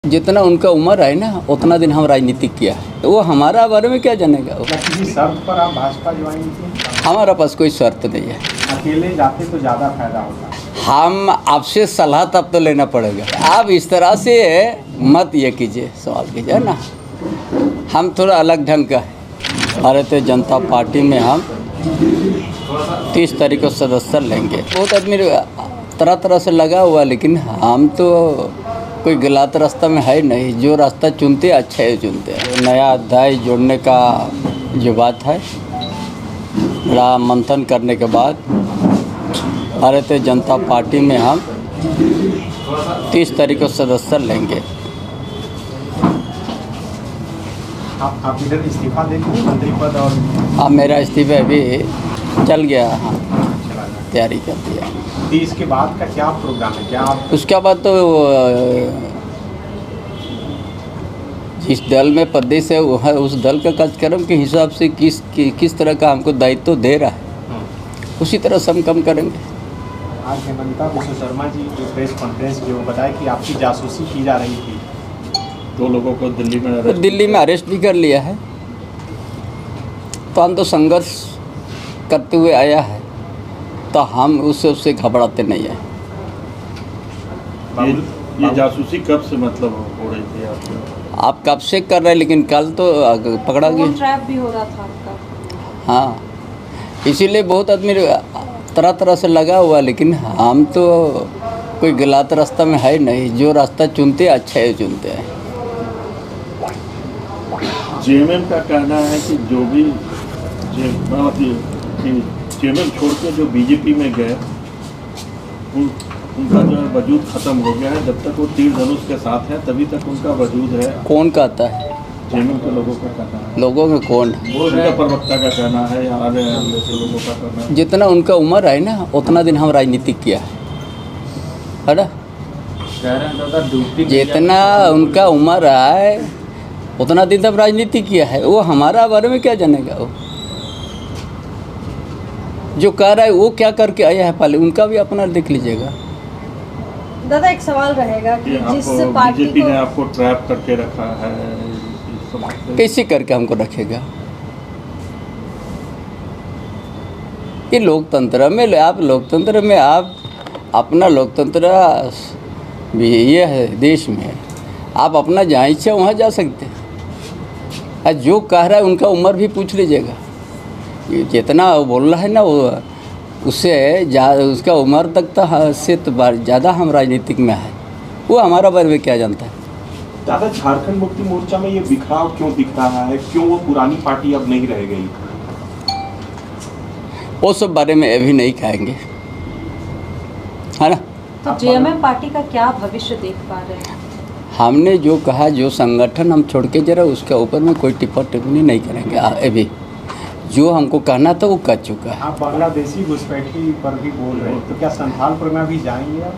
जितना उनका उम्र है ना उतना दिन हम राजनीतिक किया है, वो हमारा बारे में क्या जानेगा। वो किसी शर्त पर आप भाजपा ज्वाइन किए? हमारा पास कोई शर्त नहीं है। अकेले जाते तो ज़्यादा फायदा होता। हम आपसे सलाह तब तो लेना पड़ेगा। आप इस तरह से मत ये कीजिए, सवाल कीजिए ना। हम थोड़ा अलग ढंग का है। भारतीय जनता पार्टी में हम 30 तारीख को सदस्य लेंगे। बहुत आदमी तरह तरह से लगा हुआ, लेकिन हम तो कोई गलत रास्ता में है नहीं। जो रास्ता चुनते अच्छा ही चुनते हैं। नया अध्याय जोड़ने का जो बात है, बड़ा मंथन करने के बाद भारतीय जनता पार्टी में हम 30 तारीख को सदस्य लेंगे। आप इधर इस्तीफा देंगे मंत्री पद? और अब मेरा इस्तीफा अभी चल गया, हाँ तैयारी कर दिया। 30 के बाद का क्या प्रोग्राम है? क्या आप उसके बाद तो जिस दल में प्रदेश है वो है, उस दल का कार्यक्रम के हिसाब से किस तरह का हमको दायित्व दे रहा है, उसी तरह से हम कम करेंगे। आज हेमंता विश्व शर्मा जी जो प्रेस कॉन्फ्रेंस की वो बताया कि आपकी जासूसी की जा रही थी। 2 लोगों को दिल्ली में अरेस्ट भी कर लिया है। तो हम तो संघर्ष करते हुए आया है, तो हम उससे घबराते नहीं हैं। ये जासूसी कब से मतलब हो रही थी आपको? आप कब से कर रहे हैं, लेकिन कल तो पकड़ा गया। ट्रैप भी हो रहा था आपका। हाँ, इसीलिए बहुत आदमी तरह तरह से लगा हुआ, लेकिन हम तो कोई गलत रास्ता में है नहीं। जो रास्ता चुनते अच्छा ही चुनते हैं। जेएमएम का कहना है कि जो भी जेएमएम छोड़ के जो बीजेपी में गए उनका जो है वजूद खत्म हो गया है। जब तक वो तीर धनुष के साथ है तभी तक उनका वजूद है। कौन कहता है? जेएमएम के लोगों का कहना है। लोगों में कौन? उनका प्रवक्ता का कहना है या आगे जैसे लोगों का कहना है। जितना उनका उम्र है ना उतना दिन हम राजनीतिक किया है ना। जितना उनका उम्र है उतना दिन तक राजनीति किया है। वो हमारा बारे में क्या जानेगा। वो जो कह रहा है वो क्या करके आया है, पहले उनका भी अपना देख लीजिएगा। दादा एक सवाल रहेगा कि जिस पार्टी बीजेपी को ने आपको ट्रैप करके रखा है, कैसे करके हमको रखेगा। ये लोकतंत्र में आप अपना लोकतंत्र भी ये है देश में, आप अपना जहाँ इच्छा वहाँ जा सकते हैं। जो कह रहा है उनका उम्र भी पूछ लीजिएगा। जितना वो बोल रहा है ना, वो उससे उसका उम्र तक तो से तो ज़्यादा हम राजनीतिक में है। वो हमारा बारे में क्या जानता है। दादा, झारखंड मुक्ति मोर्चा में ये बिखराव क्यों दिख रहा है? क्यों वो पुरानी पार्टी अब नहीं रह गई? वो सब बारे में अभी नहीं कहेंगे, है ना। तो जेएमएम पार्टी का क्या भविष्य देख पा रहे हैं? हमने जो कहा, जो संगठन हम छोड़ के जरा उसके ऊपर में कोई टिप्पणी नहीं करेंगे। अभी जो हमको कहना था वो कर चुका है। आप बांग्लादेशी घुसपैठी पर भी बोल रहे हैं, तो क्या संथालपुर में भी जाएंगे आप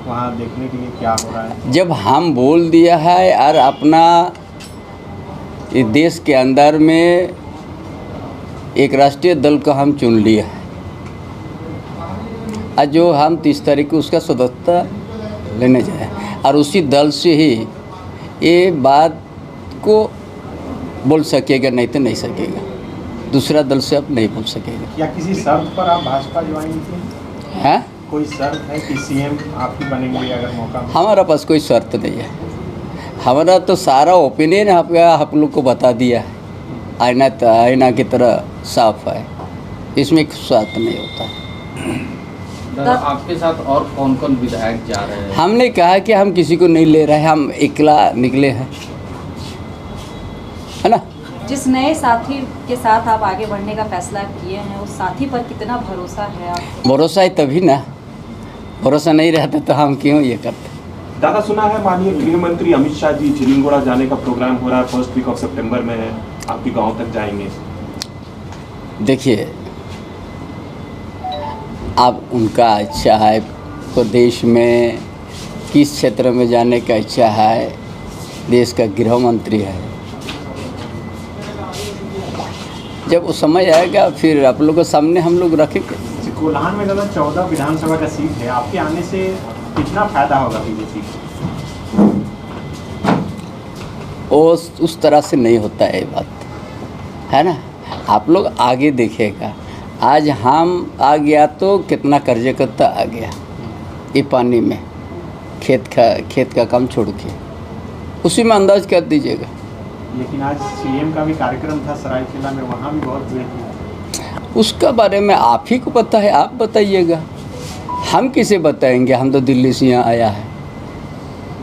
वहाँ देखने के लिए क्या हो रहा है? जब हम बोल दिया है और अपना इस देश के अंदर में एक राष्ट्रीय दल को हम चुन लिया है, और जो हम 30 तारीख को उसका सदस्यता लेने जाए, और उसी दल से ही ये बात को बोल सकेगा, नहीं तो नहीं सकेगा। दूसरा दल से अब नहीं बोल सकेगा। या किसी शर्त पर आप भाजपा ज्वाइन किए? हैं? कोई शर्त है कि सीएम आप ही बनेंगे अगर मौका मिले? हमारा पास कोई शर्त नहीं है। हमारा तो सारा ओपिनियन आप लोग को बता दिया है। आईना की तरह साफ है, इसमें शर्त नहीं होता है। आपके साथ और कौन कौन विधायक जा रहे हैं? हमने कहा कि हम किसी को नहीं ले रहे हैं, हम अकेला निकले हैं, है ना। जिस नए साथी के साथ आप आगे बढ़ने का फैसला किए हैं, उस साथी पर कितना भरोसा है आपको? भरोसा है तभी ना। भरोसा नहीं रहता तो हम क्यों ये करते। दादा, सुना है माननीय गृह मंत्री अमित शाह जी झिलिंगोड़ा जाने का प्रोग्राम हो रहा है, 1 वीक ऑफ सितंबर में है। आपके गांव तक जाएंगे? देखिए, अब उनका इच्छा है, प्रदेश में किस क्षेत्र में जाने का इच्छा है। देश का गृह मंत्री है। जब वो समय आएगा फिर आप लोगों के सामने हम लोग रखेंगे। कोल्हान में ज़्यादा 14 विधानसभा का सीट है, आपके आने से कितना फायदा होगा बीजेपी को? वो उस तरह से नहीं होता है ये बात, है ना। आप लोग आगे देखिएगा, आज हम आ गया तो कितना कर्जकर्ता आ गया ये पानी में, खेत का काम छोड़ के, उसी में अंदाज कर दीजिएगा। लेकिन आज सीएम का भी कार्यक्रम था सरायकेला में, वहाँ भी बहुत भीड़ थी। उसका बारे में आप ही को पता है, आप बताइएगा, हम किसे बताएंगे, हम तो दिल्ली से यहाँ आया है।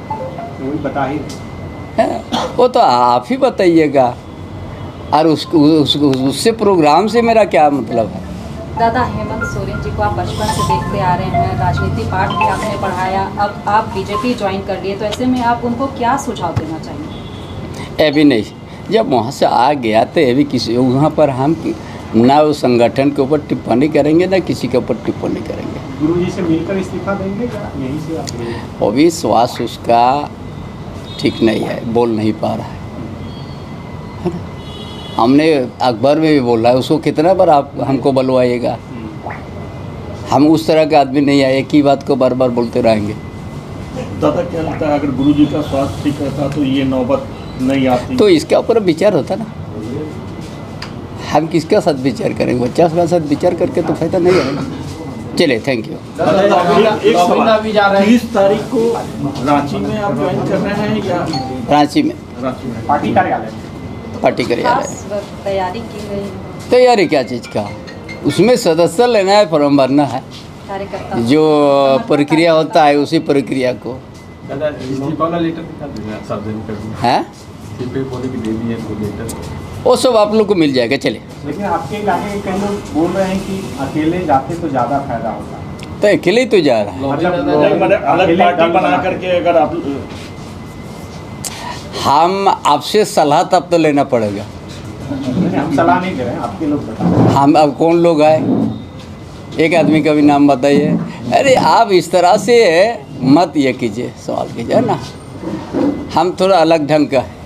तो वही बता ही है, वो तो आप ही बताइएगा। और उससे प्रोग्राम से मेरा क्या मतलब है। दादा, हेमंत सोरेन जी को आप बचपन से देखते आ रहे हैं, राजनीति पाठ भी आपने पढ़ाया, अब आप बीजेपी ज्वाइन कर लिए, तो ऐसे में आप उनको क्या सुझाव देना चाहेंगे? अभी नहीं, जब वहाँ से आ गया तो अभी किसी वहाँ पर हम ना उस संगठन के ऊपर टिप्पणी करेंगे ना किसी के ऊपर टिप्पणी करेंगे। गुरुजी से मिलकर इस्तीफा देंगे या यहीं से आप लेंगे? अभी श्वास उसका ठीक नहीं है, बोल नहीं पा रहा है ना। हमने अखबार में भी बोला है, उसको कितना बार आप हमको बुलवाइएगा। हम उस तरह के आदमी नहीं है, एक ही बात को बार बार बोलते रहेंगे। दादा क्या लगता है अगर गुरुजी का स्वास्थ्य ठीक रहता तो ये नौबत नहीं आती? तो इसके ऊपर विचार होता ना, हम किसके साथ विचार करेंगे, बच्चा के साथ विचार करके तो फायदा नहीं है। चलिए, थैंक यू। एक सवाल, 30 तारीख को रांची में आप ज्वाइन कर रहे हैं या रांची में? रांची में पार्टी कार्यालय पार्टी कार्यालय। खास तैयारी की गई है? तैयारी क्या चीज़ का, उसमें सदस्य लेना है, फॉर्म भरना है, कार्यकर्ता जो प्रक्रिया होता है उसी प्रक्रिया को है, वो सब आप लोग को मिल जाएगा। चलिए, लेकिन आपके इलाके के कई लोग बोल रहे हैं कि अकेले जाते तो ज़्यादा फायदा होता। तो अकेले ही तो जा रहा है। मतलब अलग पार्टी बना करके अगर आप हम आपसे सलाह तब तो लेना पड़ेगा। हम सलाह नहीं दे रहे हैं, आपके लोग बता। हम अब कौन लोग आए, एक आदमी का भी नाम बताइए। अरे आप इस तरह से मत ये कीजिए, सवाल कीजिए ना, हम थोड़ा अलग ढंग का है।